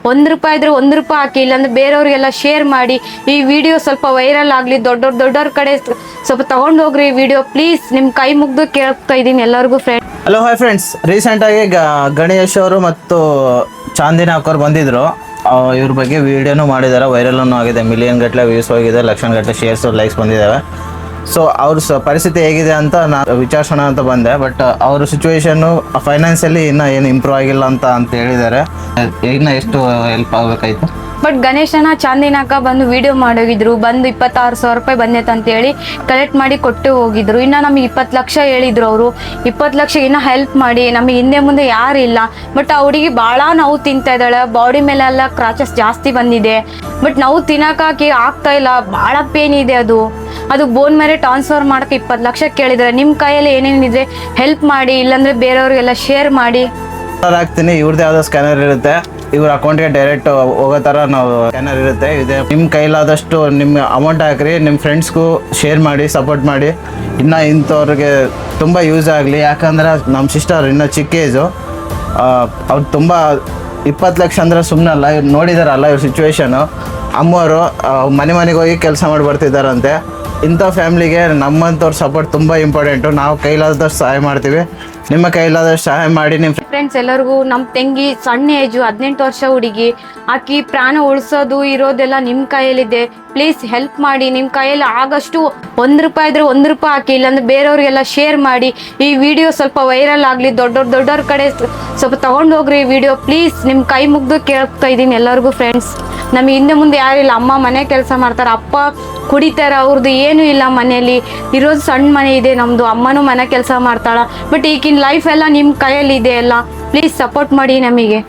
₹1 ಇದ್ರೆ ₹1 ಹಾಕಿ, ಇಲ್ಲಾಂದ್ರೆ ಬೇರೆಯವ್ರಿಗೆಲ್ಲ ಶೇರ್ ಮಾಡಿ. ಈ ವಿಡಿಯೋ ಸ್ವಲ್ಪ ವೈರಲ್ ಆಗಲಿ, ದೊಡ್ಡವ್ರ ಕಡೆ ಸ್ವಲ್ಪ ತಗೊಂಡು ಹೋಗ್ರಿ ಈ ವಿಡಿಯೋ ಪ್ಲೀಸ್. ನಿಮ್ಮ ಕೈ ಮುಗ್ದು ಕೇಳ್ತಾ ಇದ್ದೀನಿ ಎಲ್ಲರಿಗೂ ಫ್ರೆಂಡ್. ಹಲೋ ಹಾಯ್ ಫ್ರೆಂಡ್ಸ್, ರೀಸೆಂಟಾಗಿ ಗಣೇಶ್ ಅವರು ಮತ್ತು ಚಾಂದಿನಿ ಅಕ್ಕವ್ರು ಬಂದಿದ್ರು. ಇವ್ರ ಬಗ್ಗೆ ವಿಡಿಯೋನು ಮಾಡಿದ್ದಾರೆ, ವೈರಲ್ನು ಆಗಿದೆ, ಮಿಲಿಯನ್ ಗಟ್ಟಲೆ ವ್ಯೂಸ್ ಹೋಗಿದೆ, ಲಕ್ಷ ಗಟ್ಟಲೆ ಶೇರ್ಸ್ ಲೈಕ್ಸ್ ಬಂದಿದ್ದಾವೆ. ಸೊ ಅವ್ರ ಪರಿಸ್ಥಿತಿ ಹೇಗಿದೆ ಅಂತ ನಾನು ವಿಚಾರಿಸೋಣ ಅಂತ ಬಂದೆ. ಬಟ್ ಅವ್ರ ಸಿಚುವೇಶನ್ನು ಫೈನಾನ್ಷಿಯಲಿ ಇನ್ನೂ ಏನು ಇಂಪ್ರೂವ್ ಆಗಿಲ್ಲ ಅಂತ ಹೇಳಿದ್ದಾರೆ. ಇನ್ನು ಎಷ್ಟು ಹೆಲ್ಪ್ ಆಗಬೇಕಾಯ್ತು. ಬಟ್ ಗಣೇಶನ ಚಾಂದಿನಾಕ ಬಂದು ವಿಡಿಯೋ ಮಾಡೋಗಿದ್ರು, ಬಂದು ₹26,000 ಬಂದೈತೆ ಅಂತೇಳಿ ಕಲೆಕ್ಟ್ ಮಾಡಿ ಕೊಟ್ಟು ಹೋಗಿದ್ರು. ಇನ್ನು ನಮಗೆ 20 ಲಕ್ಷ ಹೇಳಿದ್ರು ಅವರು. 20 ಲಕ್ಷ ಇನ್ನೂ ಹೆಲ್ಪ್ ಮಾಡಿ, ನಮಗೆ ಹಿಂದೆ ಮುಂದೆ ಯಾರು ಇಲ್ಲ. ಬಟ್ ಆ ಹುಡುಗಿ ಭಾಳ ನೋವು ತಿಂತಾ ಇದ್ದಾಳೆ, ಬಾಡಿ ಮೇಲೆಲ್ಲ ಕ್ರಾಚಸ್ ಜಾಸ್ತಿ ಬಂದಿದೆ. ಬಟ್ ನಾವು ತಿನ್ನೋಕ್ಕಾಗಿ ಆಗ್ತಾ ಇಲ್ಲ, ಭಾಳ ಪೇನ್ ಇದೆ. ಅದು ಬೋನ್ ಮೇಲೆ ಟ್ರಾನ್ಸ್ಫರ್ ಮಾಡೋಕ್ಕೆ 20 ಲಕ್ಷ ಕೇಳಿದ್ದಾರೆ. ನಿಮ್ಮ ಕೈಯಲ್ಲಿ ಏನೇನಿದೆ ಹೆಲ್ಪ್ ಮಾಡಿ, ಇಲ್ಲಾಂದರೆ ಬೇರೆಯವ್ರಿಗೆಲ್ಲ ಶೇರ್ ಮಾಡಿ. ಆಗ್ತೀನಿ, ಇವ್ರದ್ದು ಯಾವುದೋ ಸ್ಕ್ಯಾನರ್ ಇರುತ್ತೆ, ಇವ್ರ ಅಕೌಂಟ್ಗೆ ಡೈರೆಕ್ಟ್ ಹೋಗೋ ಥರ ನಾವು ಸ್ಕ್ಯಾನರ್ ಇರುತ್ತೆ. ಇದೆ ನಿಮ್ಮ ಕೈಲಾದಷ್ಟು ನಿಮ್ಮ ಅಮೌಂಟ್ ಹಾಕ್ರಿ, ನಿಮ್ಮ ಫ್ರೆಂಡ್ಸ್ಗೂ ಶೇರ್ ಮಾಡಿ, ಸಪೋರ್ಟ್ ಮಾಡಿ. ಇನ್ನು ಇಂಥವ್ರಿಗೆ ತುಂಬ ಯೂಸ್ ಆಗಲಿ. ಯಾಕಂದ್ರೆ ನಮ್ಮ ಸಿಸ್ಟರ್ ಇನ್ನೂ ಚಿಕ್ಕ ಏಜು, ಅವ್ರು ತುಂಬ 20 ಲಕ್ಷ ಅಂದರೆ ಸುಮ್ಮನೆ ಅಲ್ಲ. ಇವ್ರು ನೋಡಿದಾರಲ್ಲ ಇವ್ರ ಸಿಚುವೇಶನು. ಅಮ್ಮವರು ಮನೆಗೆ ಹೋಗಿ ಕೆಲಸ ಮಾಡಿ ಬರ್ತಿದ್ದಾರಂತೆ. ಇಂಥ ಫ್ಯಾಮ್ಲಿಗೆ ನಮ್ಮಂಥವ್ರ ಸಪೋರ್ಟ್ ತುಂಬ ಇಂಪಾರ್ಟೆಂಟು. ನಾವು ಕೈಲಾದಷ್ಟು ಸಹಾಯ ಮಾಡ್ತೀವಿ, ನಿಮ್ಮ ಕೈಲಾದಷ್ಟು ಸಹಾಯ ಮಾಡಿ. ನಿಮ್ಮ ಫ್ರೆಂಡ್ಸ್ ಎಲ್ಲರಿಗೂ, ನಮ್ಮ ತಂಗಿ ಸಣ್ಣ ಏಜು 18 ವರ್ಷ ಹುಡುಗಿ, ಆಕಿ ಪ್ರಾಣ ಉಳಿಸೋದು ಇರೋದೆಲ್ಲ ನಿಮ್ಮ ಕೈಯಲ್ಲಿದೆ. ಪ್ಲೀಸ್ ಹೆಲ್ಪ್ ಮಾಡಿ, ನಿಮ್ಮ ಕೈಯಲ್ಲಿ ಆಗಷ್ಟು ₹1 ಇದ್ರೆ ₹1 ಹಾಕಿ, ಇಲ್ಲಾಂದ್ರೆ ಬೇರೆಯವ್ರಿಗೆಲ್ಲ ಶೇರ್ ಮಾಡಿ. ಈ ವಿಡಿಯೋ ಸ್ವಲ್ಪ ವೈರಲ್ ಆಗಲಿ, ದೊಡ್ಡವ್ರ ಕಡೆ ಸ್ವಲ್ಪ ತಗೊಂಡು ಹೋಗ್ರಿ ಈ ವಿಡಿಯೋ ಪ್ಲೀಸ್. ನಿಮ್ಮ ಕೈ ಮುಗ್ದು ಕೇಳ್ತಾ ಇದ್ದೀನಿ ಎಲ್ಲರಿಗೂ ಫ್ರೆಂಡ್ಸ್. ನಮಗೆ ಹಿಂದೆ ಮುಂದೆ ಯಾರಿಲ್ಲ, ಅಮ್ಮ ಮನೆ ಕೆಲಸ ಮಾಡ್ತಾರೆ, ಅಪ್ಪ ಕುಡಿತಾರೆ, ಅವ್ರದ್ದು ಏನೂ ಇಲ್ಲ ಮನೆಯಲ್ಲಿ. ಇರೋದು ಸಣ್ಣ ಮನೆ ಇದೆ ನಮ್ಮದು, ಅಮ್ಮನೂ ಮನೆ ಕೆಲಸ ಮಾಡ್ತಾಳೆ. ಬಟ್ ಈಗಿನ ಲೈಫ್ ಎಲ್ಲ ನಿಮ್ಮ ಕೈಯಲ್ಲಿ ಇದೆ ಎಲ್ಲ. ಪ್ಲೀಸ್ ಸಪೋರ್ಟ್ ಮಾಡಿ ನಮಗೆ.